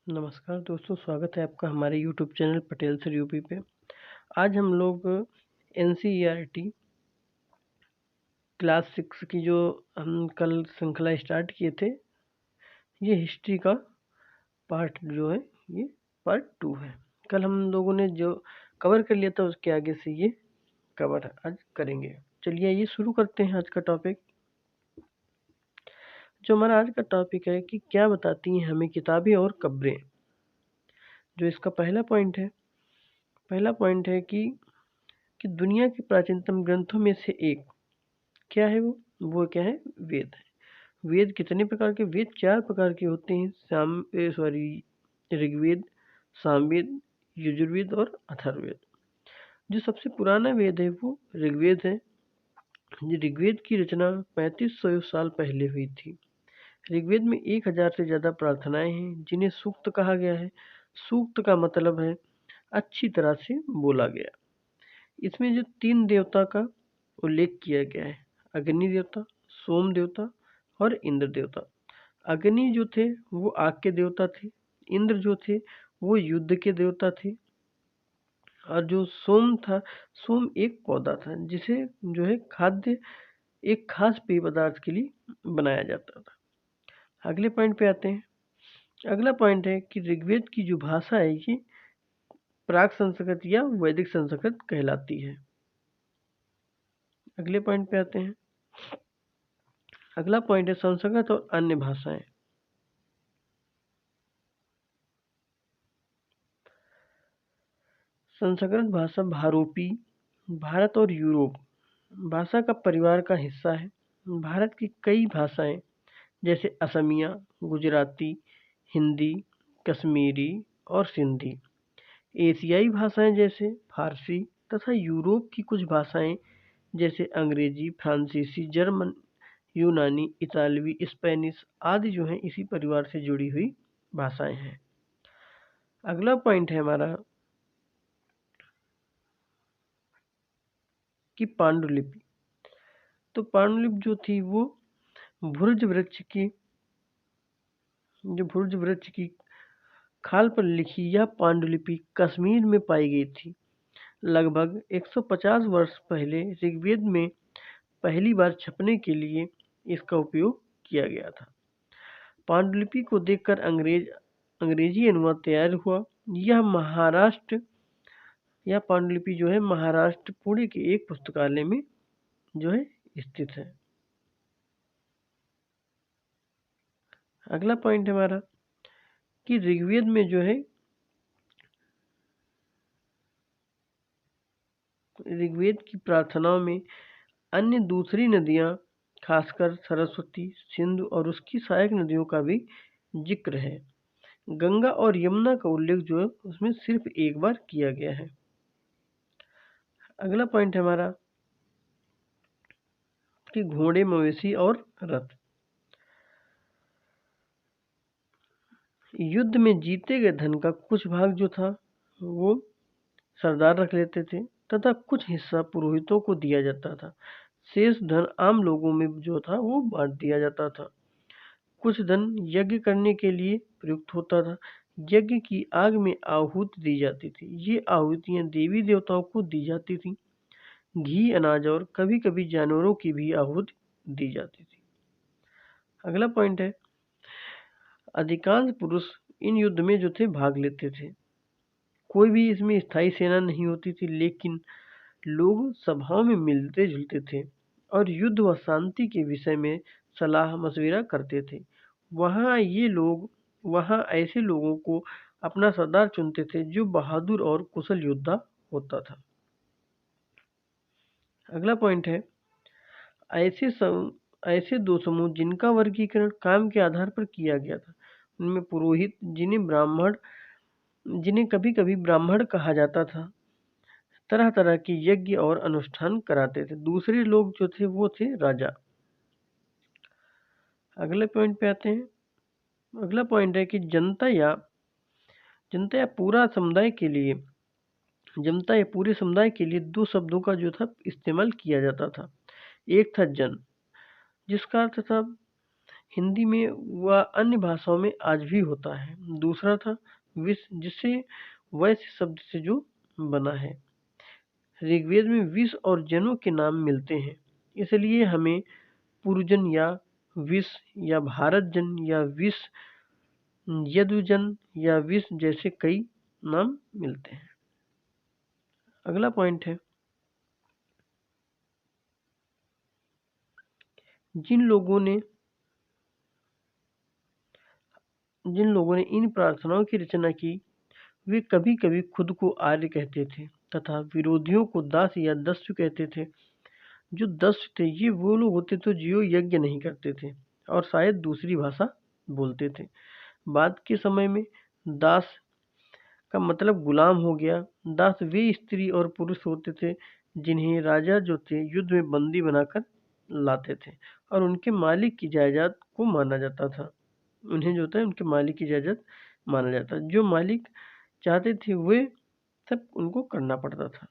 नमस्कार दोस्तों, स्वागत है आपका हमारे YouTube channel Patel sir UP पे। आज हम लोग एनसीईआरटी क्लास 6 की जो हम कल श्रृंखला स्टार्ट किए थे, ये हिस्ट्री का पार्ट जो है ये पार्ट 2 है। कल हम लोगों ने जो कवर कर लिया था उसके आगे से ये कवर आज करेंगे। चलिए ये शुरू करते हैं आज का टॉपिक। जो हमारा आज का टॉपिक है कि क्या बताती हैं हमें किताबें और कब्रें। जो इसका पहला पॉइंट है कि दुनिया के प्राचीनतम ग्रंथों में से एक क्या है वो क्या है? वेद है। वेद कितने प्रकार के? वेद 4 प्रकार के होते हैं। ऋग्वेद, सामवेद, यजुर्वेद और अथर्ववेद। जो सबसे पुराना वेद है वो ऋग्वेद है। ऋग्वेद की रचना 3500 साल पहले हुई थी। ऋग्वेद में 1000 से ज्यादा प्रार्थनाएं हैं जिन्हें सूक्त कहा गया है। सूक्त का मतलब है अच्छी तरह से बोला गया। इसमें जो 3 देवता का उल्लेख किया गया है, अग्नि देवता, सोम देवता और इंद्र देवता। अग्नि जो थे वो आग के देवता थे, इंद्र जो थे वो युद्ध के देवता थे, और जो सोम था, सोम एक पौधा था जिसे जो है खाद्य एक खास पेय पदार्थ के लिए बनाया जाता था। अगले पॉइंट पे आते हैं। अगला पॉइंट है कि ऋग्वेद की जो भाषा है ये प्राक संस्कृत या वैदिक संस्कृत कहलाती है। अगले पॉइंट पे आते हैं। अगला पॉइंट है संस्कृत और अन्य भाषाएं। संस्कृत भाषा भारोपी भारत और यूरोप भाषा का परिवार का हिस्सा है। भारत की कई भाषाएं जैसे असमिया, गुजराती, हिंदी, कश्मीरी और सिंधी, एशियाई भाषाएं जैसे फारसी, तथा यूरोप की कुछ भाषाएं जैसे अंग्रेजी, फ्रांसीसी, जर्मन, यूनानी, इतालवी, स्पेनिश आदि जो है इसी परिवार से जुड़ी हुई भाषाएं हैं। अगला पॉइंट है हमारा कि पांडुलिपि। तो पांडुलिपि जो थी वो भुर्ज वृक्ष की भुर्ज वृक्ष की खाल पर लिखी यह पांडुलिपि कश्मीर में पाई गई थी। लगभग 150 वर्ष पहले ऋग्वेद में पहली बार छपने के लिए इसका उपयोग किया गया था। पांडुलिपि को देखकर अंग्रेजी अनुवाद तैयार हुआ। यह पांडुलिपि जो है महाराष्ट्र पुणे के एक पुस्तकालय में जो है स्थित है। अगला पॉइंट है हमारा कि ऋग्वेद में जो है ऋग्वेद की प्रार्थनाओं में अन्य दूसरी नदियां, खासकर सरस्वती, सिंधु और उसकी सहायक नदियों का भी जिक्र है। गंगा और यमुना का उल्लेख जो है उसमें सिर्फ एक बार किया गया है। अगला पॉइंट है हमारा कि घोड़े, मवेशी और रथ। युद्ध में जीते गए धन का कुछ भाग जो था वो सरदार रख लेते थे तथा कुछ हिस्सा पुरोहितों को दिया जाता था। शेष धन आम लोगों में जो था वो बांट दिया जाता था। कुछ धन यज्ञ करने के लिए प्रयुक्त होता था। यज्ञ की आग में आहुति दी जाती थी। ये आहुतियां देवी देवताओं को दी जाती थी। घी, अनाज और कभी कभी जानवरों की भी आहुति दी जाती थी। अगला पॉइंट है अधिकांश पुरुष इन युद्ध में जो थे भाग लेते थे। कोई भी इसमें स्थायी सेना नहीं होती थी, लेकिन लोग सभाओं में मिलते जुलते थे और युद्ध व शांति के विषय में सलाह मशविरा करते थे। वहाँ ऐसे लोगों को अपना सरदार चुनते थे जो बहादुर और कुशल योद्धा होता था। अगला पॉइंट है ऐसे दो समूह जिनका वर्गीकरण काम के आधार पर किया गया था। उनमें पुरोहित, जिन्हें कभी कभी ब्राह्मण कहा जाता था, तरह तरह के यज्ञ और अनुष्ठान कराते थे। दूसरे लोग जो थे वो थे राजा। अगले पॉइंट पे आते हैं। अगला पॉइंट है कि जनता या पूरा समुदाय के लिए जनता या पूरे समुदाय के लिए दो शब्दों का जो था इस्तेमाल किया जाता था। एक था जन, जिसका अर्थ था हिंदी में व अन्य भाषाओं में आज भी होता है। दूसरा था विष, जिससे वैश्य शब्द से जो बना है। ऋग्वेद में विष और जनों के नाम मिलते हैं, इसलिए हमें पुरजन या विष या भारत जन या विष, यदुजन या विष जैसे कई नाम मिलते हैं। अगला पॉइंट है, जिन लोगों ने इन प्रार्थनाओं की रचना की, वे कभी कभी खुद को आर्य कहते थे तथा विरोधियों को दास या दस्यु कहते थे। जो दस्यु थे ये वो लोग होते थे जो यज्ञ नहीं करते थे और शायद दूसरी भाषा बोलते थे। बाद के समय में दास का मतलब गुलाम हो गया। दास वे स्त्री और पुरुष होते थे जिन्हें राजा जो थे युद्ध में बंदी बनाकर लाते थे और उनके मालिक की जायदाद को माना जाता था। उन्हें जो था उनके मालिक की जायदाद माना जाता, जो मालिक चाहते थे वे सब उनको करना पड़ता था।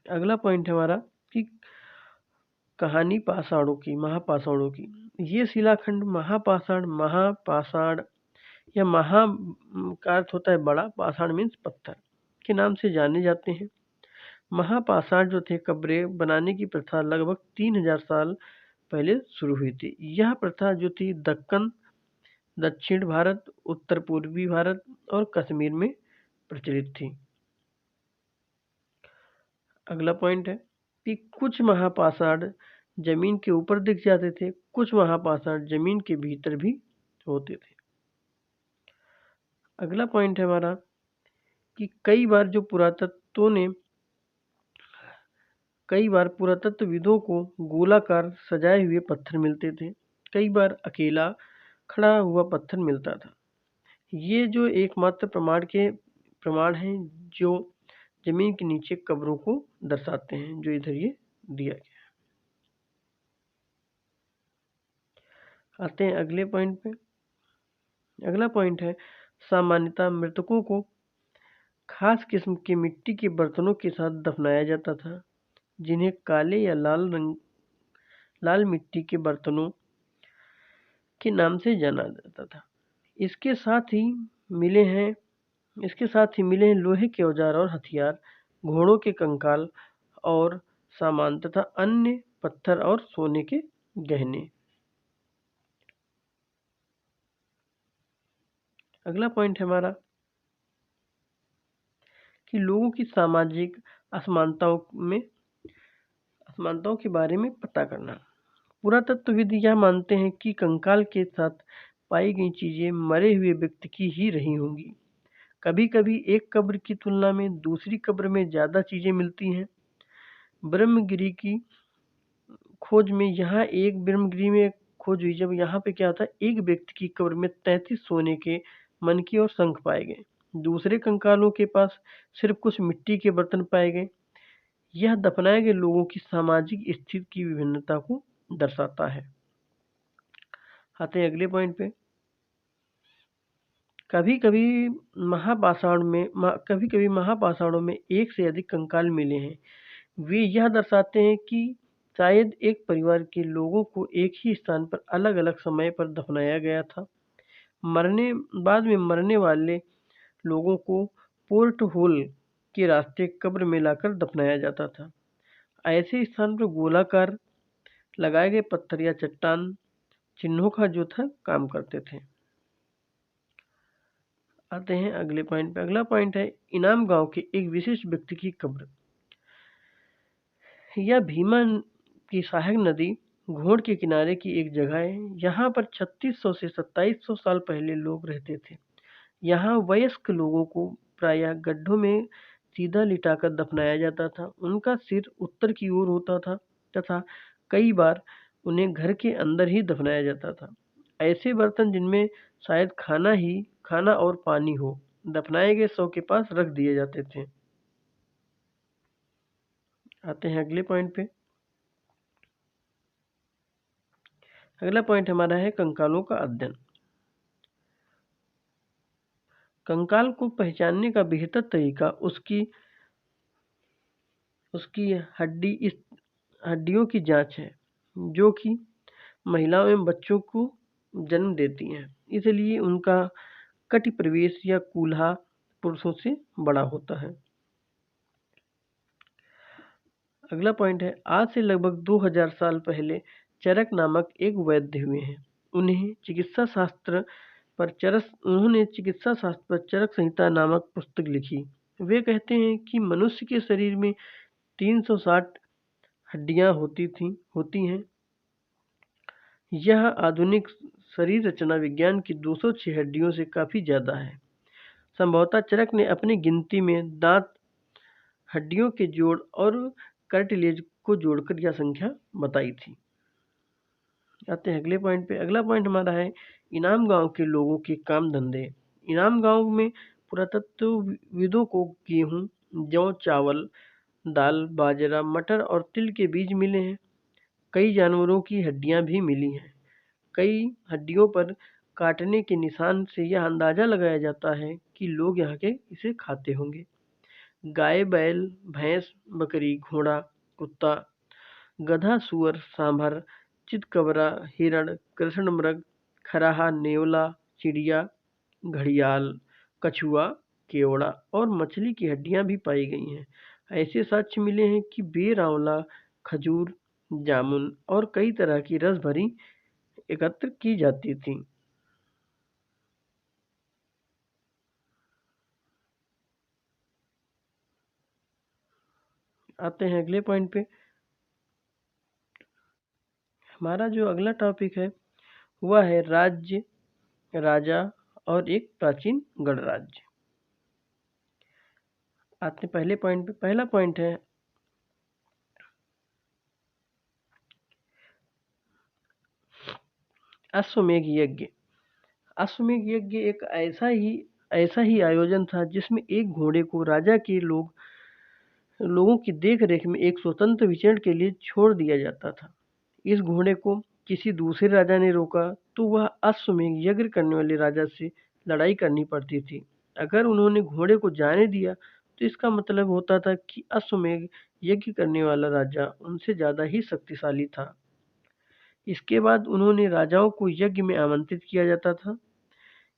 अगला पॉइंट है हमारा कि कहानी पाषाणों की, महापाषाणों की। ये शिलाखंड महापाषाण या महा का अर्थ होता है बड़ा, पाषाण मीन्स पत्थर, के नाम से जाने जाते हैं। महापाषाण जो थे कब्रें बनाने की प्रथा लगभग 3000 साल पहले शुरू हुई थी। यह प्रथा जो थी दक्कन, दक्षिण भारत, उत्तर पूर्वी भारत और कश्मीर में प्रचलित थी। अगला पॉइंट है कि कुछ महापाषाण जमीन के ऊपर दिख जाते थे, कुछ महापाषाण जमीन के भीतर भी होते थे। अगला पॉइंट है हमारा कि कई बार पुरातत्वविदों को गोलाकार सजाए हुए पत्थर मिलते थे, कई बार अकेला खड़ा हुआ पत्थर मिलता था। ये जो एकमात्र प्रमाण हैं जो जमीन के नीचे कब्रों को दर्शाते हैं, जो इधर ये दिया गया है। आते हैं अगले पॉइंट पे। अगला पॉइंट है, सामान्यतः मृतकों को खास किस्म के मिट्टी के बर्तनों के साथ दफनाया जाता था, जिन्हें काले या लाल मिट्टी के बर्तनों के नाम से जाना जाता था। इसके साथ ही मिले हैं लोहे के औजार और हथियार, घोड़ों के कंकाल और सामान तथा अन्य पत्थर और सोने के गहने। अगला पॉइंट है हमारा कि लोगों की सामाजिक असमानताओं के बारे में पता करना। पुरातत्वविद यह मानते हैं कि कंकाल के साथ पाई गई चीजें मरे हुए व्यक्ति की ही रही होंगी। कभी कभी एक कब्र की तुलना में दूसरी कब्र में ज्यादा चीजें मिलती हैं। ब्रह्मगिरी में खोज हुई, जब यहाँ पे क्या होता है, एक व्यक्ति की कब्र में 33 सोने के मनकी और शंख पाए गए। दूसरे कंकालों के पास सिर्फ कुछ मिट्टी के बर्तन पाए गए। यह दफनाए गए लोगों की सामाजिक स्थिति की विभिन्नता को दर्शाता है। आते हैं अगले पॉइंट पे। कभी कभी महापाषाणों में एक से अधिक कंकाल मिले हैं। वे यह दर्शाते हैं कि शायद एक परिवार के लोगों को एक ही स्थान पर अलग अलग समय पर दफनाया गया था। बाद में मरने वाले लोगों को पोर्ट होल के रास्ते कब्र में लाकर दफनाया जाता था। ऐसे स्थान पर गोलाकार लगाए गए पत्थर या चट्टान चिन्हों का जो था काम करते थे। आते हैं अगले पॉइंट पे। अगला पॉइंट है, इनाम गांव के एक विशिष्ट व्यक्ति की कब्र। यह भीमा की सहायक नदी घोड़ के किनारे की एक जगह है। यहाँ पर 3600 से 2700 साल पहले लोग रहते थे। यहाँ वयस्क लोगों को प्रायः गड्ढों में सीधा लिटाकर दफनाया जाता था। उनका सिर उत्तर की ओर होता था तथा कई बार उन्हें घर के अंदर ही दफनाया जाता था। ऐसे बर्तन जिनमें शायद खाना और पानी हो, दफनाए गए शव के पास रख दिए जाते थे। आते हैं अगले पॉइंट पे। अगला पॉइंट हमारा है कंकालों का अध्ययन। कंकाल को पहचानने का बेहतर तरीका उसकी हड्डियों की जांच है, जो कि महिलाओं एवं बच्चों को जन्म देती हैं, इसलिए उनका कटि प्रवेश या कूल्हा पुरुषों से बड़ा होता है। अगला पॉइंट है, आज से लगभग 2000 साल पहले चरक नामक एक वैद्य हुए हैं। उन्होंने चिकित्सा शास्त्र पर चरक संहिता नामक पुस्तक लिखी। वे कहते हैं कि मनुष्य के शरीर में 360 हड्डियां होती हैं। यह आधुनिक शरीर रचना विज्ञान की 206 हड्डियों से काफी ज्यादा है। संभवतः चरक ने अपनी गिनती में दांत, हड्डियों के जोड़ और कार्टिलेज को जोड़कर यह संख्या बताई थी। आते हैं अगले पॉइंट पे। अगला पॉइंट हमारा है, इनाम गांव के लोगों के काम धंधे। इनाम गांव में पुरातत्वविदों को गेहूं, जौ, चावल, दाल, बाजरा, मटर और तिल के बीज मिले हैं। कई जानवरों की हड्डियां भी मिली हैं। कई हड्डियों पर काटने के निशान से यह अंदाजा लगाया जाता है कि लोग यहाँ के इसे खाते होंगे। गाय, बैल, भैंस, बकरी, घोड़ा, कुत्ता, गधा, सुअर, सांभर, चितकबरा, हिरण, कृष्ण मृग, खराहा, नेवला, चिड़िया, घड़ियाल, कछुआ, केवड़ा और मछली की हड्डियां भी पाई गई हैं। ऐसे साक्ष्य मिले हैं कि बेर, आंवला, खजूर, जामुन और कई तरह की रस भरी एकत्र की जाती थी। आते हैं अगले पॉइंट पे। हमारा जो अगला टॉपिक है वह है राज्य, राजा और एक प्राचीन गणराज्य। आते हैं पहले पॉइंट पे। पहला पॉइंट है अश्वमेध यज्ञ। अश्वमेध यज्ञ एक ऐसा ही आयोजन था जिसमें एक घोड़े को राजा के लोगों की देख रेख में एक स्वतंत्र विचरण के लिए छोड़ दिया जाता था। इस घोड़े को किसी दूसरे राजा ने रोका तो वह अश्वमेध यज्ञ करने वाले राजा से लड़ाई करनी पड़ती थी। अगर उन्होंने घोड़े को जाने दिया तो इसका मतलब होता था कि अश्वमेध यज्ञ करने वाला राजा उनसे ज्यादा ही शक्तिशाली था। इसके बाद उन्होंने राजाओं को यज्ञ में आमंत्रित किया जाता था।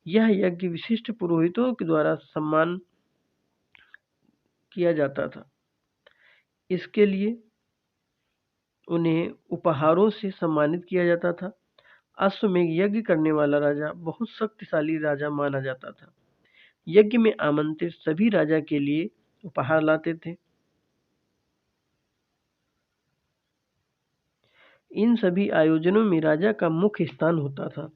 यह यज्ञ विशिष्ट पुरोहितों के द्वारा सम्मान किया जाता था। इसके लिए उन्हें उपहारों से सम्मानित किया जाता था। अश्वमेध यज्ञ करने वाला राजा बहुत शक्तिशाली राजा माना जाता था। यज्ञ में आमंत्रित सभी राजा के लिए उपहार लाते थे। इन सभी आयोजनों में राजा का मुख्य स्थान होता था।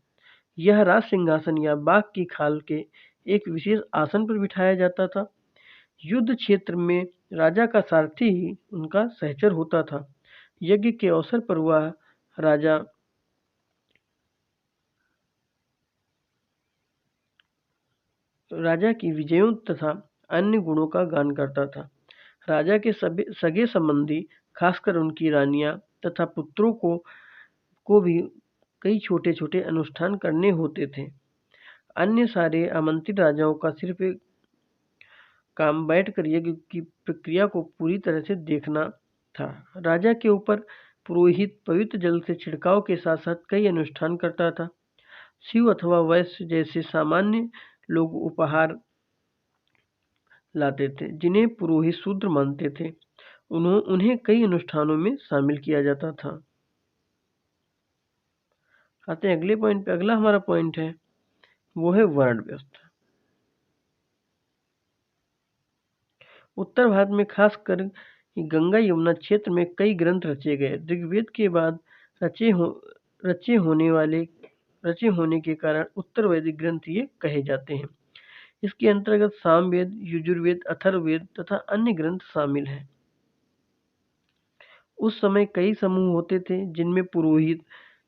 यह राज सिंहासन या बाघ की खाल के एक विशेष आसन पर बिठाया जाता था। युद्ध क्षेत्र में राजा का सारथी ही उनका सहचर होता था। यज्ञ के अवसर पर वह राजा की विजयों तथा अन्य गुणों का गान करता था। राजा के सगे संबंधी, खासकर उनकी रानियां तथा पुत्रों को भी कई छोटे छोटे अनुष्ठान करने होते थे। अन्य सारे आमंत्रित राजाओं का सिर्फ एक काम बैठकर यज्ञ की प्रक्रिया को पूरी तरह से देखना था। राजा के ऊपर पुरोहित पवित्र जल से छिड़काव के साथ साथ कई अनुष्ठान करता था। शिव अथवा वैश्य जैसे सामान्य लोग उपहार लाते थे जिन्हें पुरोहित शूद्र मानते थे। उन्हें कई अनुष्ठानों में शामिल किया जाता था। आते हैं अगले पॉइंट पे। अगला हमारा पॉइंट है वो है वर्ण व्यवस्था। उत्तर भारत में खासकर गंगा यमुना क्षेत्र में कई ग्रंथ रचे गए। ऋग्वेद के बाद रचे होने के कारण उत्तर वैदिक ग्रंथ ये कहे जाते हैं। इसके अंतर्गत सामवेद, यजुर्वेद, अथर्ववेद तथा अन्य ग्रंथ शामिल हैं। उस समय कई समूह होते थे जिनमें पुरोहित,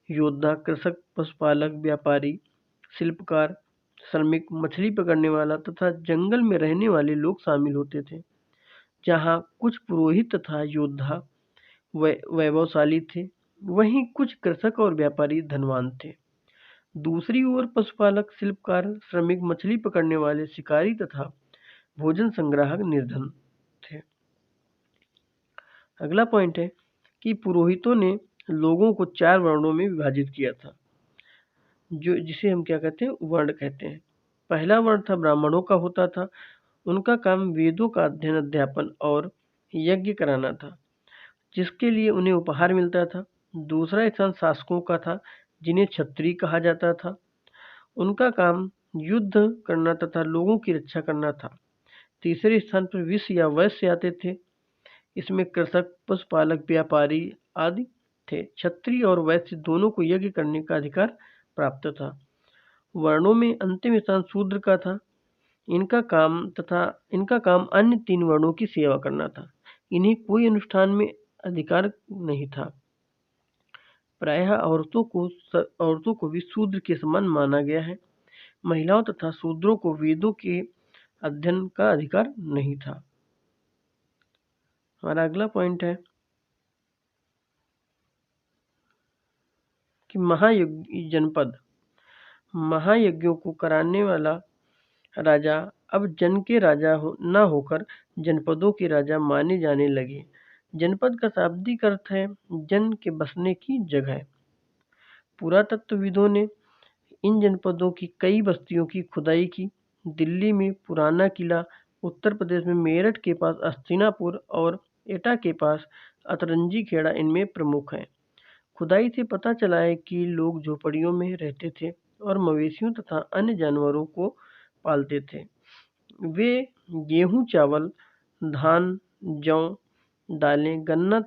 योद्धा, कृषक, पशुपालक, व्यापारी, शिल्पकार, श्रमिक, मछली पकड़ने वाला तथा जंगल में रहने वाले लोग शामिल होते थे। जहाँ कुछ पुरोहित तथा योद्धा वैभवशाली थे, वहीं कुछ कृषक और व्यापारी धनवान थे। दूसरी ओर पशुपालक, शिल्पकार, श्रमिक, मछली पकड़ने वाले, शिकारी तथा भोजन संग्राहक निर्धन थे। अगला पॉइंट है कि पुरोहितों ने लोगों को 4 वर्णों में विभाजित किया था, जो जिसे हम क्या कहते हैं, वर्ण कहते हैं। पहला वर्ण था ब्राह्मणों का होता था। उनका काम वेदों का अध्ययन, अध्यापन और यज्ञ कराना था, जिसके लिए उन्हें उपहार मिलता था। दूसरा स्थान शासकों का था, जिन्हें क्षत्रिय कहा जाता था। उनका काम युद्ध करना तथा लोगों की रक्षा करना था। तीसरे स्थान पर विश्व या वैश्य आते थे। इसमें कृषक, पशुपालक, व्यापारी आदि थे। क्षत्रिय और वैश्य दोनों को यज्ञ करने का अधिकार प्राप्त था। वर्णों में अंतिम स्थान शूद्र का था। इनका काम अन्य 3 वर्णों की सेवा करना था। इन्हें कोई अनुष्ठान में अधिकार नहीं था। प्रायः औरतों को भी शूद्र के समान माना गया है। महिलाओं तथा शूद्रों को वेदों के अध्ययन का अधिकार नहीं था। हमारा अगला पॉइंट है कि महायज्ञ जनपद। महायज्ञों को कराने वाला राजा अब जन के राजा न होकर जनपदों के राजा माने जाने लगे। जनपद का शाब्दिक अर्थ है जन के बसने की जगह। पुरातत्वविदों ने इन जनपदों की कई बस्तियों की खुदाई की। दिल्ली में पुराना किला, उत्तर प्रदेश में मेरठ के पास अस्तिनापुर और एटा के पास अतरंजी खेड़ा इनमें प्रमुख हैं। खुदाई से पता चला है कि लोग झोपड़ियों में रहते थे और मवेशियों तथा अन्य जानवरों को पालते थे। वे गेहूं, चावल, धान, जौ, दालें, गन्ना,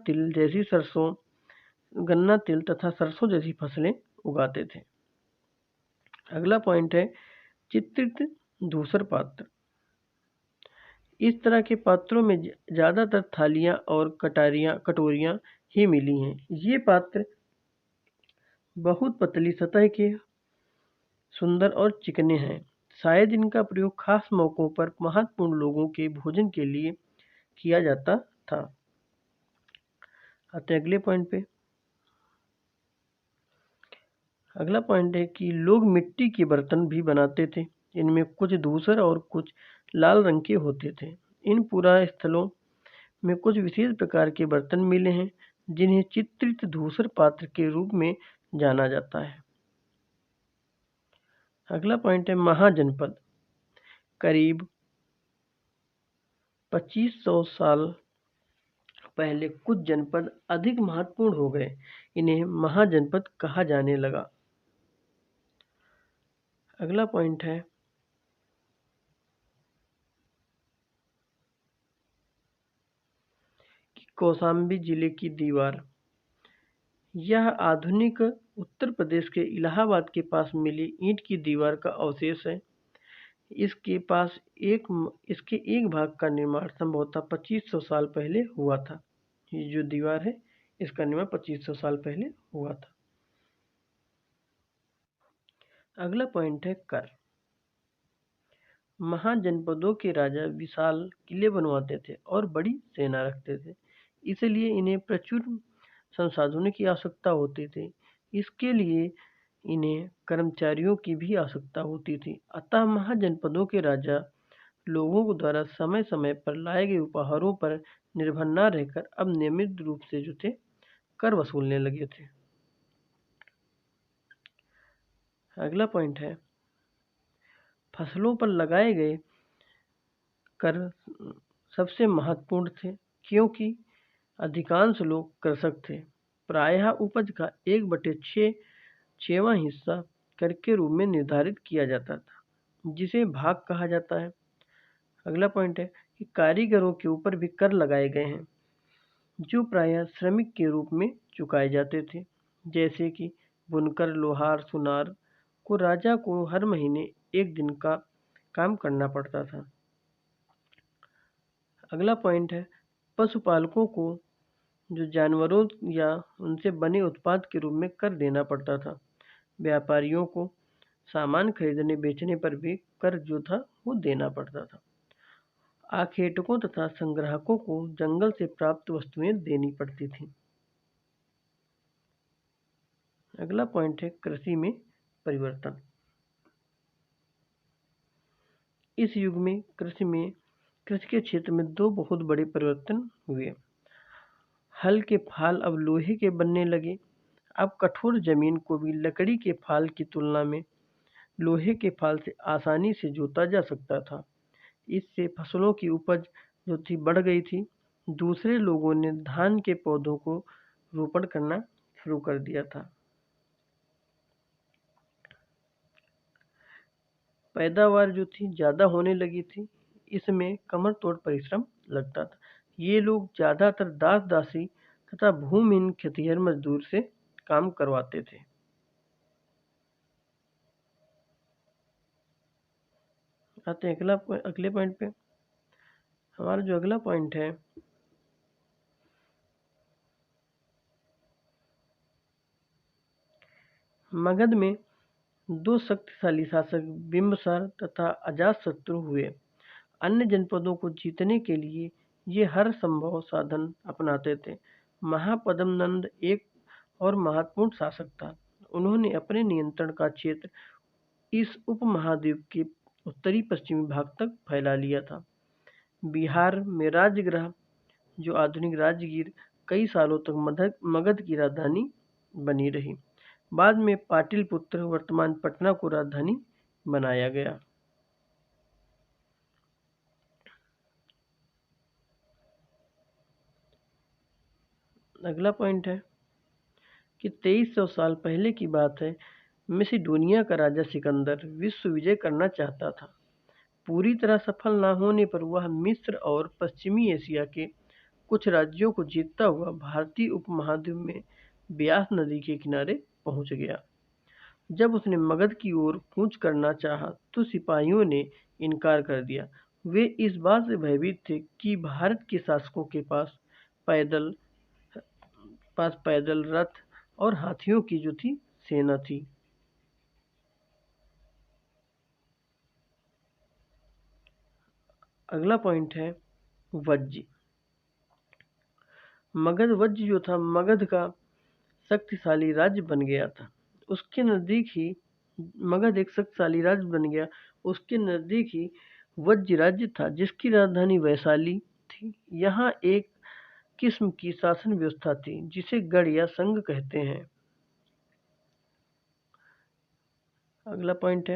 तिल तथा सरसों जैसी फसलें उगाते थे। अगला पॉइंट है चित्रित धूसर पात्र। इस तरह के पात्रों में ज्यादातर थालियां और कटोरियां ही मिली हैं। ये पात्र बहुत पतली सतह के, सुंदर और चिकने हैं। शायद इनका प्रयोग खास मौकों पर महत्वपूर्ण लोगों के भोजन के लिए किया जाता था। आते अगले पॉइंट पे। अगला पॉइंट है कि लोग मिट्टी के बर्तन भी बनाते थे। इनमें कुछ धूसर और कुछ लाल रंग के होते थे। इन पुरा स्थलों में कुछ विशेष प्रकार के बर्तन मिले हैं, जिन्हें चित्रित धूसर पात्र के रूप में जाना जाता है। अगला पॉइंट है महाजनपद। करीब 2500 साल पहले कुछ जनपद अधिक महत्वपूर्ण हो गए। इन्हें महाजनपद कहा जाने लगा। अगला पॉइंट है कि कौशाम्बी जिले की दीवार। यह आधुनिक उत्तर प्रदेश के इलाहाबाद के पास मिली ईंट की दीवार का अवशेष है। इसके एक भाग का निर्माण संभवतः 2500 साल पहले हुआ था। ये जो दीवार है, इसका निर्माण 2500 साल पहले हुआ था। अगला पॉइंट है कर। महाजनपदों के राजा विशाल किले बनवाते थे और बड़ी सेना रखते थे, इसलिए इन्हें प्रचुर संसाधनों की आवश्यकता होती थी। इसके लिए इन्हें कर्मचारियों की भी आवश्यकता होती थी। अतः महाजनपदों के राजा लोगों को द्वारा समय समय पर लाए गए उपहारों पर निर्भर न रहकर अब नियमित रूप से जो थे कर वसूलने लगे थे। अगला पॉइंट है फसलों पर लगाए गए कर सबसे महत्वपूर्ण थे, क्योंकि अधिकांश लोग कृषक थे। प्रायः उपज का 1/6 छठवां हिस्सा कर के रूप में निर्धारित किया जाता था, जिसे भाग कहा जाता है। अगला पॉइंट है कि कारीगरों के ऊपर भी कर लगाए गए हैं, जो प्रायः श्रमिक के रूप में चुकाए जाते थे। जैसे कि बुनकर, लोहार, सुनार को राजा को हर महीने 1 दिन का काम करना पड़ता था। अगला पॉइंट है पशुपालकों को जो जानवरों या उनसे बने उत्पाद के रूप में कर देना पड़ता था। व्यापारियों को सामान खरीदने बेचने पर भी कर जो था वो देना पड़ता था। आखेटकों तथा संग्राहकों को जंगल से प्राप्त वस्तुएं देनी पड़ती थीं। अगला पॉइंट है कृषि में परिवर्तन। इस युग में कृषि के क्षेत्र में 2 बहुत बड़े परिवर्तन हुए। हल के फाल अब लोहे के बनने लगे। अब कठोर जमीन को भी लकड़ी के फाल की तुलना में लोहे के फाल से आसानी से जोता जा सकता था। इससे फसलों की उपज जो थी बढ़ गई थी। दूसरे लोगों ने धान के पौधों को रोपण करना शुरू कर दिया था। पैदावार जो थी ज़्यादा होने लगी थी। इसमें कमर तोड़ परिश्रम लगता था। ये लोग ज़्यादातर दास दासी तथा भूमिहीन खेतिहर मजदूर से काम करवाते थे। आते हैं अगले पॉइंट पे। हमारा जो अगला पॉइंट है, मगध में दो शक्तिशाली शासक बिंबिसार तथा अजातशत्रु हुए। अन्य जनपदों को जीतने के लिए ये हर संभव साधन अपनाते थे। महापद्मनंद एक और महत्वपूर्ण शासक था। उन्होंने अपने नियंत्रण का क्षेत्र इस उपमहाद्वीप के उत्तरी पश्चिमी भाग तक फैला लिया था। बिहार में राजगृह, जो आधुनिक राजगीर, कई सालों तक मगध की राजधानी बनी रही। बाद में पाटलिपुत्र, वर्तमान पटना, को राजधानी बनाया गया। अगला पॉइंट है कि 2300 साल पहले की बात है। मैसिडोनिया का राजा सिकंदर विश्व विजय करना चाहता था। पूरी तरह सफल न होने पर वह मिस्र और पश्चिमी एशिया के कुछ राज्यों को जीतता हुआ भारतीय उपमहाद्वीप में ब्यास नदी के किनारे पहुंच गया। जब उसने मगध की ओर कूच करना चाहा तो सिपाहियों ने इनकार कर दिया। वे इस बात से भयभीत थे कि भारत के शासकों के पैदल पैदल रथ और हाथियों की जो थी सेना थी। अगला पॉइंट है वज्ज। मगध वज्ज जो था मगध का शक्तिशाली राज्य बन गया था। उसके नजदीक ही मगध एक शक्तिशाली राज्य बन गया। उसके नजदीक ही वज्ज राज्य था जिसकी राजधानी वैशाली थी। यहाँ एक किस्म की शासन व्यवस्था थी जिसे गढ़ या संघ कहते हैं। अगला पॉइंट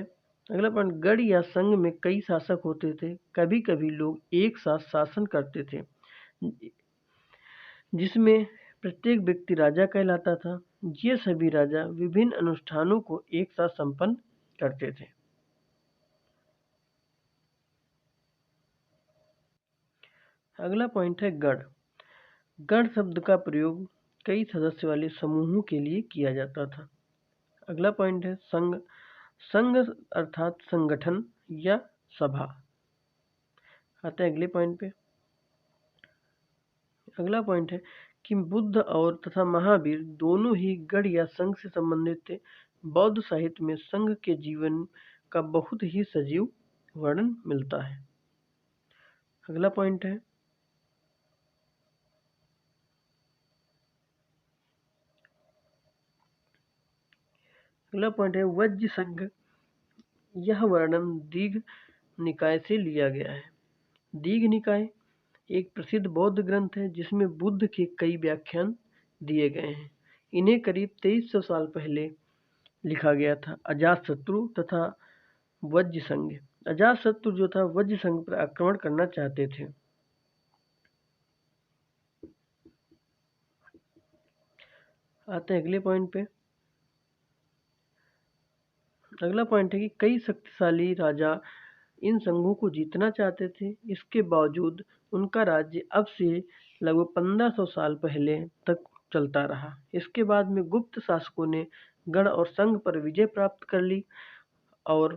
गढ़ या संघ में कई शासक होते थे। कभी कभी लोग एक साथ शासन करते थे जिसमें प्रत्येक व्यक्ति राजा कहलाता था। ये सभी राजा विभिन्न अनुष्ठानों को एक साथ संपन्न करते थे। अगला पॉइंट है गढ़। गढ़ शब्द का प्रयोग कई सदस्य वाले समूहों के लिए किया जाता था। अगला पॉइंट है संघ। संघ अर्थात संगठन या सभा। आते हैं अगले पॉइंट पे। अगला पॉइंट है कि बुद्ध और तथा महावीर दोनों ही गढ़ या संघ से संबंधित थे। बौद्ध साहित्य में संघ के जीवन का बहुत ही सजीव वर्णन मिलता है। अगला पॉइंट है वज्र संघ। यह वर्णन दीघ निकाय से लिया गया है। दीघ निकाय एक प्रसिद्ध बौद्ध ग्रंथ है जिसमें बुद्ध के कई व्याख्यान दिए गए हैं। इन्हें करीब 2300 साल पहले लिखा गया था। अजातशत्रु तथा वज्र संघ। अजातशत्रु जो था वज्र संघ पर आक्रमण करना चाहते थे। आते हैं अगले पॉइंट पे। अगला पॉइंट है कि कई शक्तिशाली राजा इन संघों को जीतना चाहते थे। इसके बावजूद उनका राज्य अब से लगभग 1500 साल पहले तक चलता रहा। इसके बाद में गुप्त शासकों ने गढ़ और संघ पर विजय प्राप्त कर ली और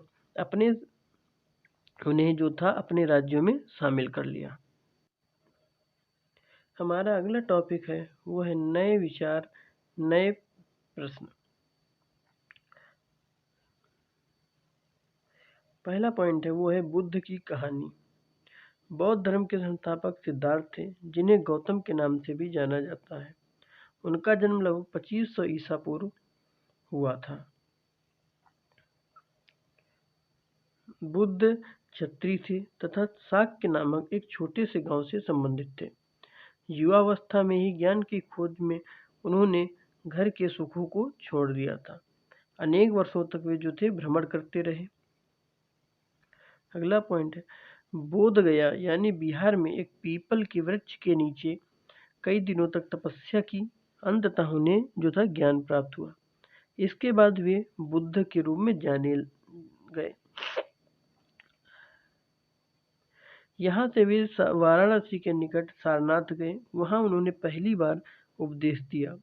उन्हें जो था अपने राज्यों में शामिल कर लिया। हमारा अगला टॉपिक है वो है नए विचार, नए प्रश्न। पहला पॉइंट है वो है बुद्ध की कहानी। बौद्ध धर्म के संस्थापक सिद्धार्थ थे जिन्हें गौतम के नाम से भी जाना जाता है। उनका जन्म लगभग 2500 ईसा पूर्व हुआ था। बुद्ध क्षत्रिय थे तथा शाक्य नामक एक छोटे से गांव से संबंधित थे। युवावस्था में ही ज्ञान की खोज में उन्होंने घर के सुखों को छोड़ दिया था। अनेक वर्षों तक वे जो थे भ्रमण करते रहे। अगला पॉइंट है, बोध गया यानी बिहार में एक पीपल के वृक्ष के नीचे कई दिनों तक तपस्या की। अंततः उन्हें जो था ज्ञान प्राप्त हुआ। इसके बाद वे बुद्ध के रूप में जाने गए। यहाँ से वे वाराणसी के निकट सारनाथ गए। वहाँ उन्होंने पहली बार उपदेश दिया।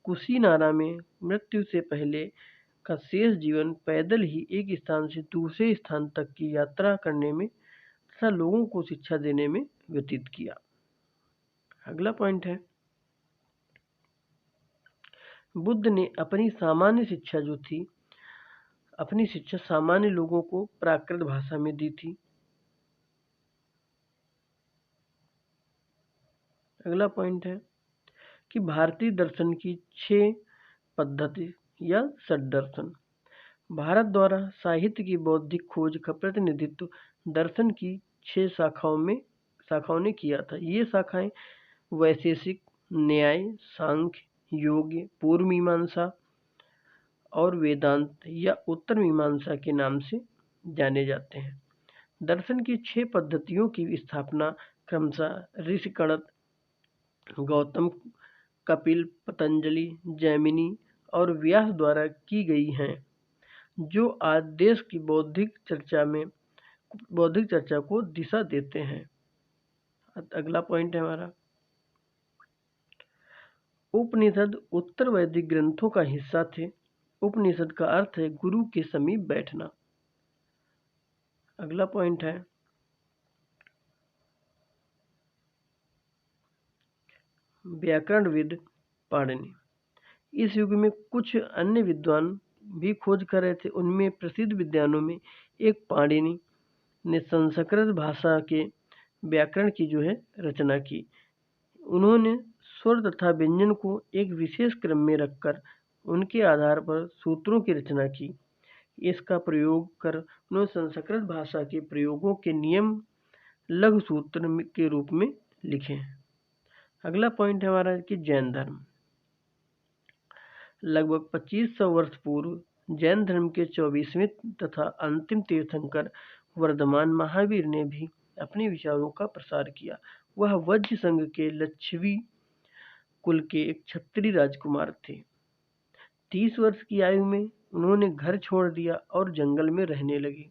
कुशीनारा में मृत्यु से पहले का शेष जीवन पैदल ही एक स्थान से दूसरे स्थान तक की यात्रा करने में तथा लोगों को शिक्षा देने में व्यतीत किया। अगला पॉइंट है, बुद्ध ने अपनी सामान्य शिक्षा जो थी, अपनी शिक्षा सामान्य लोगों को प्राकृत भाषा में दी थी। अगला पॉइंट है कि भारतीय दर्शन की 6 पद्धति या षड्दर्शन। भारत द्वारा साहित्य की बौद्धिक खोज का प्रतिनिधित्व दर्शन की 6 शाखाओं ने किया था। ये शाखाएं वैशेषिक, न्याय, सांख्य, योग, पूर्व मीमांसा और वेदांत या उत्तर मीमांसा के नाम से जाने जाते हैं। दर्शन की 6 पद्धतियों की स्थापना क्रमशः ऋषि कणत, गौतम, कपिल, पतंजलि, जैमिनी और व्यास द्वारा की गई हैं, जो आज देश की बौद्धिक चर्चा को दिशा देते हैं। अगला पॉइंट है हमारा, उपनिषद उत्तर वैदिक ग्रंथों का हिस्सा थे। उपनिषद का अर्थ है गुरु के समीप बैठना। अगला पॉइंट है, व्याकरणविद पाणिनि। इस युग में कुछ अन्य विद्वान भी खोज कर रहे थे। उनमें प्रसिद्ध विद्वानों में एक पाणिनि ने संस्कृत भाषा के व्याकरण की जो है रचना की। उन्होंने स्वर तथा व्यंजन को एक विशेष क्रम में रखकर उनके आधार पर सूत्रों की रचना की। इसका प्रयोग कर उन्होंने संस्कृत भाषा के प्रयोगों के नियम लघु सूत्र के रूप में लिखे। अगला पॉइंट है हमारा कि जैन धर्म। लगभग 2500 वर्ष पूर्व जैन धर्म के 24वें तथा अंतिम तीर्थंकर वर्धमान महावीर ने भी अपने विचारों का प्रसार किया। वह वज्र संघ के लक्षवी कुल के एक क्षत्रिय राजकुमार थे। 30 वर्ष की आयु में उन्होंने घर छोड़ दिया और जंगल में रहने लगे।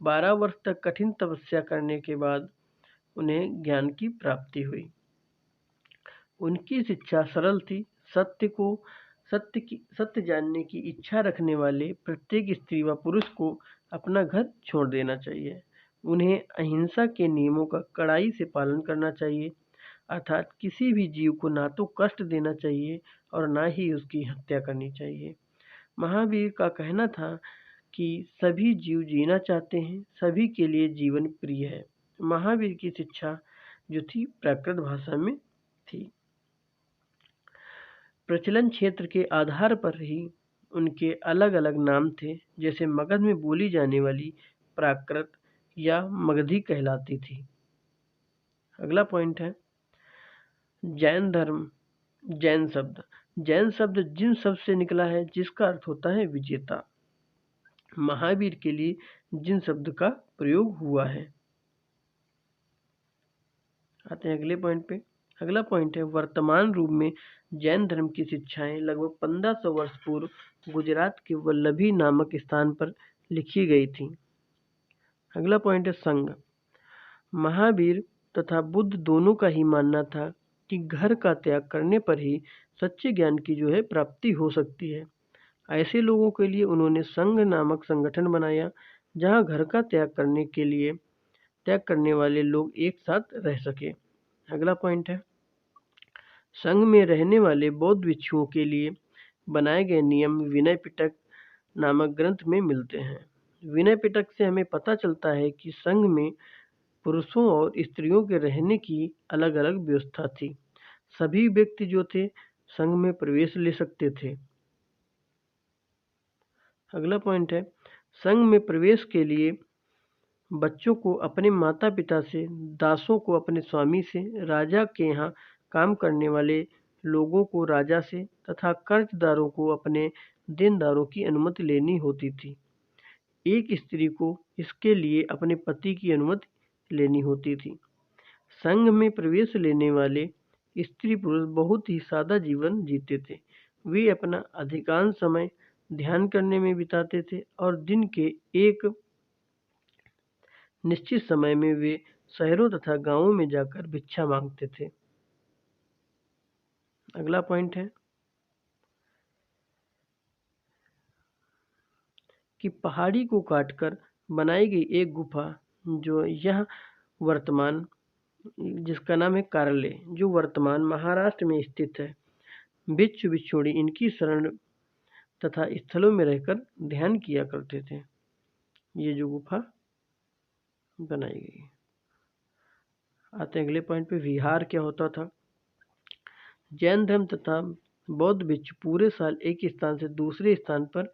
12 वर्ष तक कठिन तपस्या करने के बाद उन्हें ज्ञान की प्राप्ति हुई। उनकी शिक्षा सरल थी। सत्य जानने की इच्छा रखने वाले प्रत्येक स्त्री व पुरुष को अपना घर छोड़ देना चाहिए। उन्हें अहिंसा के नियमों का कड़ाई से पालन करना चाहिए, अर्थात किसी भी जीव को ना तो कष्ट देना चाहिए और ना ही उसकी हत्या करनी चाहिए। महावीर का कहना था कि सभी जीव जीना चाहते हैं, सभी के लिए जीवन प्रिय है। महावीर की शिक्षा जो थी प्राकृत भाषा में थी। प्रचलन क्षेत्र के आधार पर ही उनके अलग अलग नाम थे। जैसे मगध में बोली जाने वाली प्राकृत या मगधी कहलाती थी। अगला पॉइंट है जैन धर्म। जैन शब्द जिन शब्द से निकला है, जिसका अर्थ होता है विजेता। महावीर के लिए जिन शब्द का प्रयोग हुआ है। आते हैं अगले पॉइंट पे। अगला पॉइंट है वर्तमान रूप में जैन धर्म की शिक्षाएं लगभग 1500 वर्ष पूर्व गुजरात के वल्लभी नामक स्थान पर लिखी गई थी। अगला पॉइंट है संघ। महावीर तथा बुद्ध दोनों का ही मानना था कि घर का त्याग करने पर ही सच्चे ज्ञान की जो है प्राप्ति हो सकती है। ऐसे लोगों के लिए उन्होंने संघ नामक संगठन बनाया, जहां घर का त्याग करने वाले लोग एक साथ रह सके। अगला पॉइंट है संघ में रहने वाले बौद्ध भिक्षुओं के लिए बनाए गए नियम विनय पिटक नामक ग्रंथ में मिलते हैं। विनय पिटक से हमें पता चलता है कि संघ में पुरुषों और स्त्रियों के रहने की अलग अलग व्यवस्था थी। सभी व्यक्ति जो थे संघ में प्रवेश ले सकते थे। अगला पॉइंट है संघ में प्रवेश के लिए बच्चों को अपने माता पिता से, दासों को अपने स्वामी से, राजा के यहाँ काम करने वाले लोगों को राजा से तथा कर्जदारों को अपने देनदारों की अनुमति लेनी होती थी। एक स्त्री को इसके लिए अपने पति की अनुमति लेनी होती थी। संघ में प्रवेश लेने वाले स्त्री पुरुष बहुत ही सादा जीवन जीते थे। वे अपना अधिकांश समय ध्यान करने में बिताते थे और दिन के एक निश्चित समय में वे शहरों तथा गांवों में जाकर भिक्षा मांगते थे। अगला पॉइंट है कि पहाड़ी को काटकर बनाई गई एक गुफा जो यह वर्तमान जिसका नाम है कारले, जो वर्तमान महाराष्ट्र में स्थित है। भिक्षु भिक्षुणी इनकी शरण तथा स्थलों में रहकर ध्यान किया करते थे। ये जो गुफा बनाई गई। आते हैं अगले पॉइंट पे, विहार क्या होता था। जैन धर्म तथा बौद्ध भिक्षु पूरे साल एक स्थान से दूसरे स्थान पर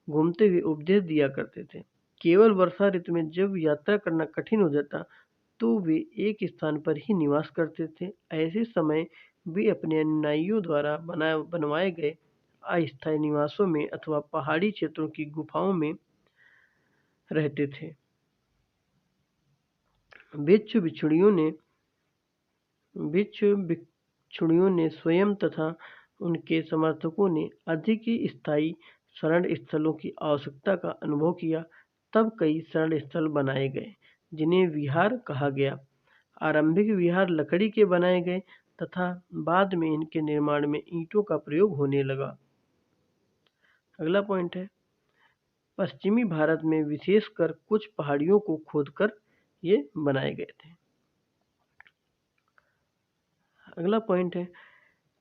घूमते हुए उपदेश दिया करते थे। केवल वर्षा ऋतु में जब यात्रा करना कठिन हो जाता तो वे एक स्थान पर ही निवास करते थे। ऐसे समय वे अपने अनुयायियों द्वारा बनवाए गए अस्थायी निवासों में अथवा पहाड़ी क्षेत्रों की गुफाओं में रहते थे। भिक्षु भिक्षुणियों ने स्वयं तथा उनके समर्थकों ने अधिक ही स्थायी शरण स्थलों की आवश्यकता का अनुभव किया। तब कई शरण स्थल बनाए गए जिन्हें विहार कहा गया। आरंभिक विहार लकड़ी के बनाए गए तथा बाद में इनके निर्माण में ईंटों का प्रयोग होने लगा। अगला पॉइंट है, पश्चिमी भारत में विशेषकर कुछ पहाड़ियों को खोदकर ये बनाए गए थे। अगला पॉइंट है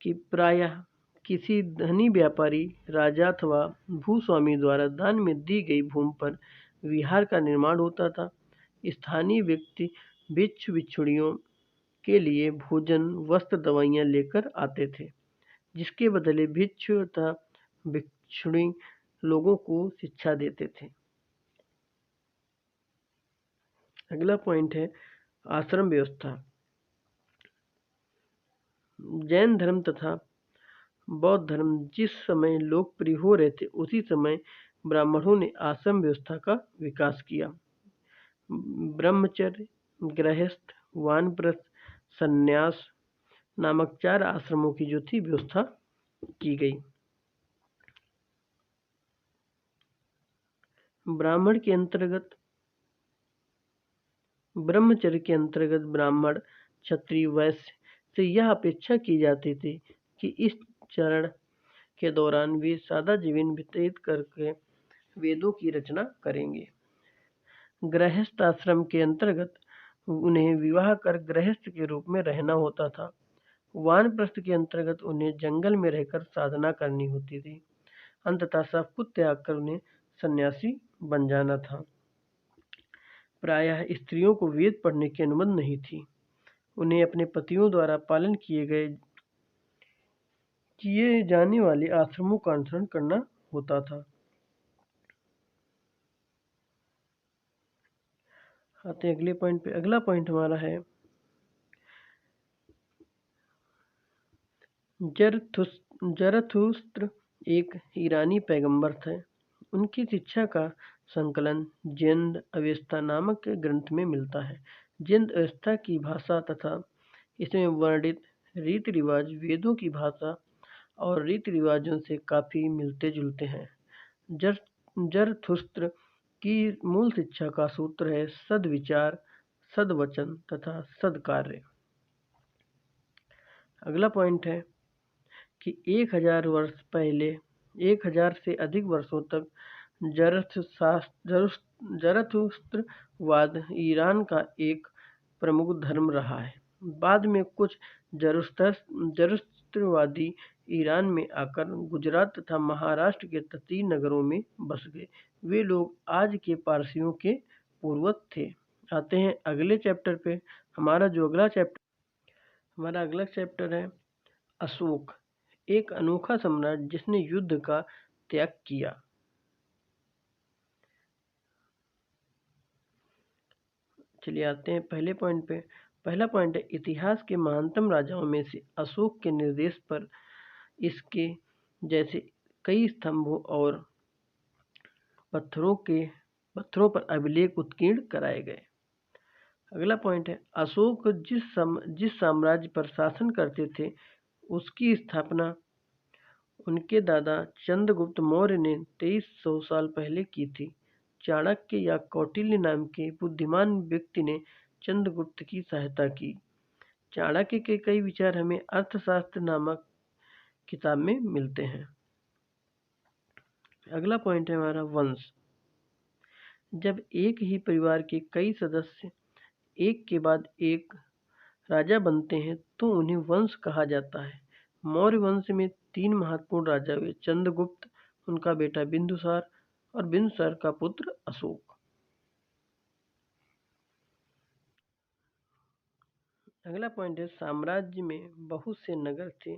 कि प्रायः किसी धनी व्यापारी, राजा अथवा भूस्वामी द्वारा दान में दी गई भूमि पर विहार का निर्माण होता था। स्थानीय व्यक्ति भिक्षु भिक्षुणियों के लिए भोजन, वस्त्र, दवाइयाँ लेकर आते थे, जिसके बदले भिक्षु तथा भिक्षुणी लोगों को शिक्षा देते थे। अगला पॉइंट है आश्रम व्यवस्था। जैन धर्म तथा बौद्ध धर्म जिस समय लोकप्रिय हो रहे थे उसी समय ब्राह्मणों ने आश्रम व्यवस्था का विकास किया। ब्रह्मचर्य, गृहस्थ, वानप्रस्थ, संन्यास नामक 4 आश्रमों की जो थी व्यवस्था की गई। ब्रह्मचर्य के अंतर्गत ब्राह्मण, क्षत्रिय, वैश्य से यह अपेक्षा की जाती थी कि इस चरण के दौरान वे सादा जीवन व्यतीत करके वेदों की रचना करेंगे। गृहस्थ आश्रम के अंतर्गत उन्हें विवाह कर गृहस्थ के रूप में रहना होता था। वानप्रस्थ के अंतर्गत उन्हें जंगल में रहकर साधना करनी होती थी। अंततः सब कुछ त्याग कर उन्हें सन्यासी बन जाना था। प्रायः स्त्रियों को वेद पढ़ने की अनुमति नहीं थी। उन्हें अपने पतियों द्वारा पालन किए जाने वाले आश्रमों का अनुसरण करना होता था। आते हैं अगले पॉइंट पे। अगला पॉइंट हमारा है जरथुस्त्र एक ईरानी पैगंबर थे। उनकी शिक्षा का संकलन जिंद अवेस्ता नामक ग्रंथ में मिलता है। जिंद अवेस्ता की भाषा तथा इसमें वर्णित रीति रिवाज वेदों की भाषा और रीति रिवाजों से काफी मिलते जुलते हैं। जरथुस्त्र की मूल शिक्षा का सूत्र है सद्विचार, सद्वचन तथा सद्कार्य। अगला पॉइंट है कि 1000 वर्ष पहले 1000 से अधिक वर्षों तक जरथुस्त्रवाद ईरान का एक प्रमुख धर्म रहा है। बाद में कुछ जरथुस्त्रवादी ईरान में आकर गुजरात तथा महाराष्ट्र के तटीय नगरों में बस गए। वे लोग आज के पारसियों के पूर्वज थे। आते हैं अगले चैप्टर पे। हमारा अगला चैप्टर है अशोक, एक अनोखा सम्राट जिसने युद्ध का त्याग किया। चलिए आते हैं पहले पॉइंट पे। पहला पॉइंट है, इतिहास के महानतम राजाओं में से अशोक के निर्देश पर इसके जैसे कई स्तंभों और पत्थरों पर अभिलेख उत्कीर्ण कराए गए। अगला पॉइंट है, अशोक जिस साम्राज्य पर शासन करते थे उसकी स्थापना उनके दादा चंद्रगुप्त मौर्य ने 2300 साल पहले की थी। चाणक्य या कौटिल्य नाम के बुद्धिमान व्यक्ति ने चंद्रगुप्त की सहायता की। चाणक्य के कई विचार हमें अर्थशास्त्र नामक किताब में मिलते हैं। अगला पॉइंट है हमारा वंश। जब एक ही परिवार के कई सदस्य एक के बाद एक राजा बनते हैं तो उन्हें वंश कहा जाता है। मौर्य वंश में 3 महत्वपूर्ण राजा हुए, चंद्रगुप्त, उनका बेटा बिंदुसार और बिंदुसार का पुत्र अशोक। अगला पॉइंट है, साम्राज्य में बहुत से नगर थे।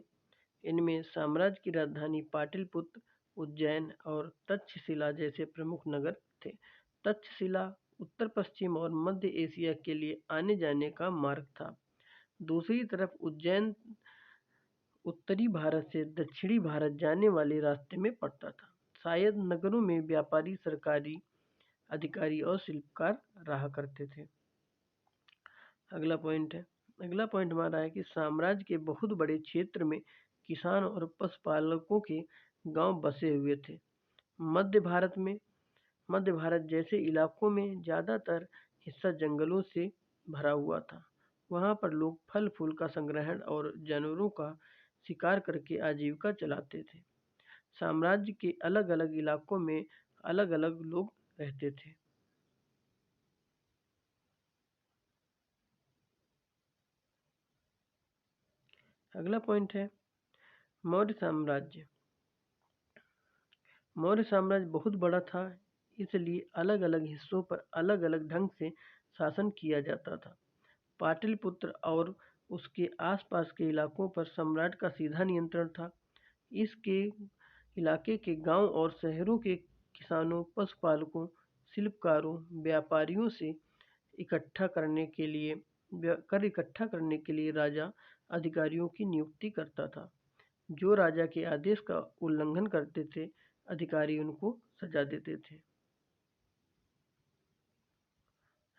इनमें साम्राज्य की राजधानी पाटलिपुत्र, उज्जैन और तक्षशिला जैसे प्रमुख नगर थे। तक्षशिला उत्तर पश्चिम और मध्य एशिया के लिए आने जाने का मार्ग था। दूसरी तरफ उज्जैन उत्तरी भारत से दक्षिणी भारत जाने वाले रास्ते में पड़ता था। शायद नगरों में व्यापारी, सरकारी अधिकारी और शिल्पकार रहा करते थे। अगला पॉइंट हमारा है कि साम्राज्य के बहुत बड़े क्षेत्र में किसान और पशुपालकों के गांव बसे हुए थे। मध्य भारत में मध्य भारत जैसे इलाकों में ज़्यादातर हिस्सा जंगलों से भरा हुआ था। वहाँ पर लोग फल फूल का संग्रहण और जानवरों का शिकार करके आजीविका चलाते थे। साम्राज्य के अलग अलग इलाकों में अलग अलग लोग रहते थे। अगला पॉइंट है मौर्य साम्राज्य। मौर्य साम्राज्य बहुत बड़ा था, इसलिए अलग अलग हिस्सों पर अलग अलग ढंग से शासन किया जाता था। पाटलिपुत्र और उसके आसपास के इलाकों पर सम्राट का सीधा नियंत्रण था। इसके इलाके के गांव और शहरों के किसानों, पशुपालकों, शिल्पकारों, व्यापारियों से इकट्ठा करने के लिए इकट्ठा करने के लिए राजा अधिकारियों की नियुक्ति करता था। जो राजा के आदेश का उल्लंघन करते थे, अधिकारी उनको सजा देते थे।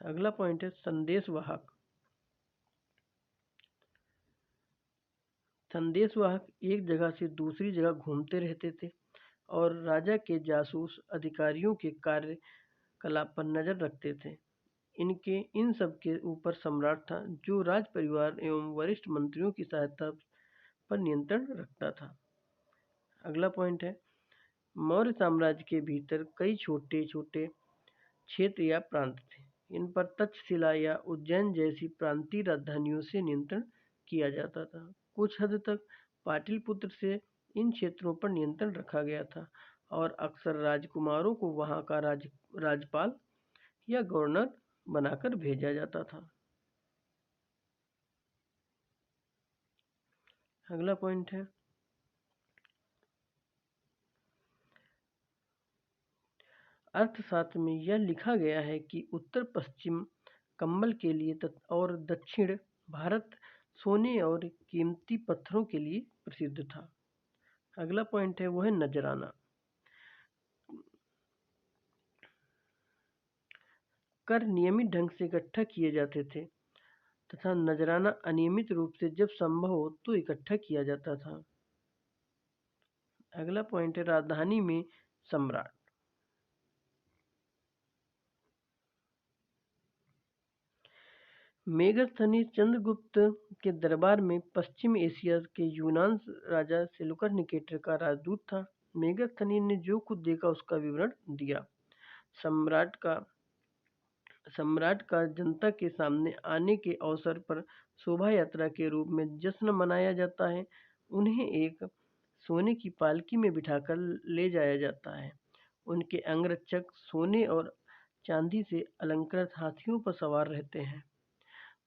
अगला पॉइंट है संदेशवाहक। संदेशवाहक एक जगह से दूसरी जगह घूमते रहते थे और राजा के जासूस अधिकारियों के कार्यकलाप पर नजर रखते थे। इन सब के ऊपर सम्राट था, जो राज परिवार एवं वरिष्ठ मंत्रियों की सहायता पर नियंत्रण रखता था। अगला पॉइंट है मौर्य साम्राज्य के भीतर कई छोटे छोटे क्षेत्र या प्रांत थे। इन पर तक्षशिला या उज्जैन जैसी प्रांतीय राजधानियों से नियंत्रण किया जाता था। कुछ हद तक पाटलिपुत्र से इन क्षेत्रों पर नियंत्रण रखा गया था और अक्सर राजकुमारों को वहां का राज्यपाल या गवर्नर बनाकर भेजा जाता था। अगला पॉइंट है अर्थशास्त्र में यह लिखा गया है कि उत्तर पश्चिम कंबल के लिए और दक्षिण भारत सोने और कीमती पत्थरों के लिए प्रसिद्ध था। अगला पॉइंट है वो है नजराना। कर नियमित ढंग से इकट्ठा किए जाते थे तथा नजराना अनियमित रूप से जब संभव हो तो इकट्ठा किया जाता था। अगला पॉइंट है राजधानी में सम्राट। मेगस्थनी चंद्रगुप्त के दरबार में पश्चिम एशिया के यूनान राजा सेलुकस निकेटर का राजदूत था। मेगस्थनी ने जो कुछ देखा उसका विवरण दिया। सम्राट का सम्राट का जनता के सामने आने के अवसर पर शोभा यात्रा के रूप में जश्न मनाया जाता है। उन्हें एक सोने की पालकी में बिठाकर ले जाया जाता है। उनके अंगरक्षक सोने और चांदी से अलंकृत हाथियों पर सवार रहते हैं।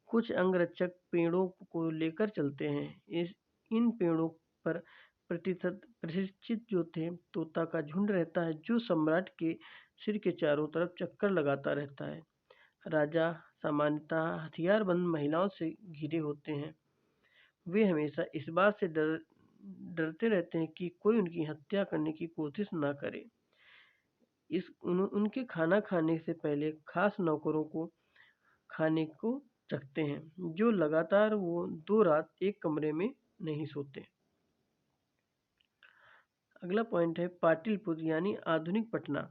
कुछ अंगरक्षक पेड़ों को लेकर चलते हैं। इन पेड़ों पर प्रशिक्षित जो थे तोता का झुंड रहता है, जो सम्राट के सिर के चारों तरफ चक्कर लगाता रहता है। राजा सामान्यतः हथियारबंद महिलाओं से घिरे होते हैं। वे हमेशा इस बात से डरते रहते हैं कि कोई उनकी हत्या करने की कोशिश ना करे। उनके खाना खाने से पहले खास नौकरों को खाने को रखते हैं, जो लगातार वो 2 रात एक कमरे में नहीं सोते। अगला पॉइंट है पाटलिपुत्र यानी आधुनिक पटना।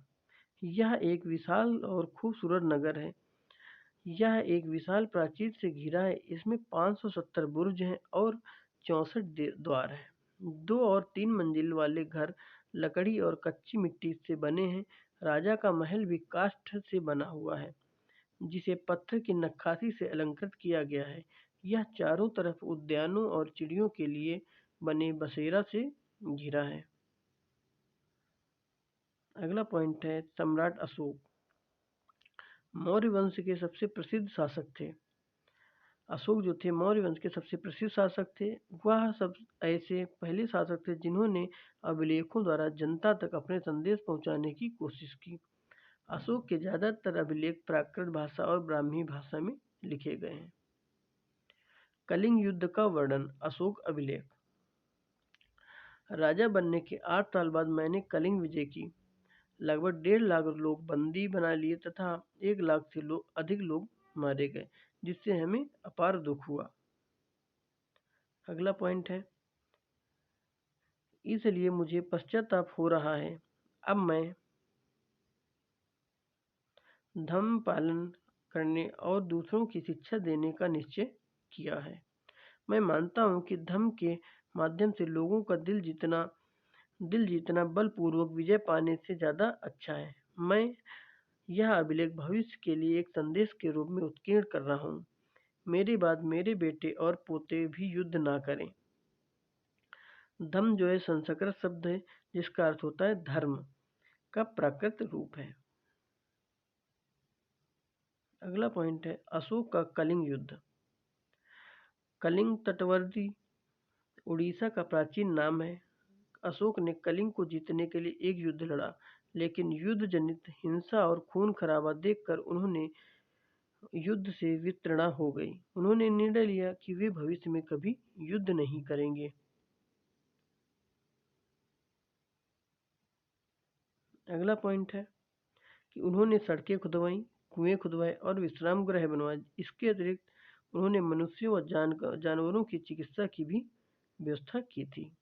यह एक विशाल और खूबसूरत नगर है। यह एक विशाल प्राचीर से घिरा है। इसमें 570 बुर्ज हैं और 64 द्वार हैं। 2 और 3 मंजिल वाले घर लकड़ी और कच्ची मिट्टी से बने हैं। राजा का महल भी काष्ठ से बना हुआ है, जिसे पत्थर की नक्काशी से अलंकृत किया गया है। यह चारों तरफ उद्यानों और चिड़ियों के लिए बने बसेरा से घिरा है। अगला पॉइंट है सम्राट अशोक। मौर्य वंश के सबसे प्रसिद्ध शासक थे। अशोक जो थे मौर्य वंश के सबसे प्रसिद्ध शासक थे। वह सब ऐसे पहले शासक थे जिन्होंने अभिलेखों द्वारा जनता तक अपने संदेश पहुंचाने की कोशिश की। अशोक के ज्यादातर अभिलेख प्राकृत भाषा और ब्राह्मी भाषा में लिखे गए हैं। कलिंग युद्ध का वर्णन। अशोक अभिलेख। राजा बनने के 8 साल बाद मैंने कलिंग विजय की। लगभग 1.5 लाख लोग बंदी बना लिए तथा 1 लाख से अधिक लोग मारे गए, जिससे हमें अपार दुख हुआ। अगला पॉइंट है इसलिए मुझे पश्चाताप हो रहा है। अब मैं धम्म पालन करने और दूसरों की शिक्षा देने का निश्चय किया है। मैं मानता हूँ कि धम्म के माध्यम से लोगों का दिल जीतना बलपूर्वक विजय पाने से ज़्यादा अच्छा है। मैं यह अभिलेख भविष्य के लिए एक संदेश के रूप में उत्कीर्ण कर रहा हूँ। मेरे बाद मेरे बेटे और पोते भी युद्ध ना करें। धम्म जो है संस्कृत शब्द है जिसका अर्थ होता है धर्म का प्राकृत रूप है। अगला पॉइंट है अशोक का कलिंग युद्ध। कलिंग तटवर्ती उड़ीसा का प्राचीन नाम है। अशोक ने कलिंग को जीतने के लिए एक युद्ध लड़ा, लेकिन युद्ध जनित हिंसा और खून खराबा देखकर उन्होंने युद्ध से वितृष्णा हो गई। उन्होंने निर्णय लिया कि वे भविष्य में कभी युद्ध नहीं करेंगे। अगला पॉइंट है कि उन्होंने सड़कें खुदवाई, कुएं खुदवाए और विश्राम गृह बनवाए। इसके अतिरिक्त उन्होंने मनुष्यों व जानवरों की चिकित्सा की भी व्यवस्था की थी।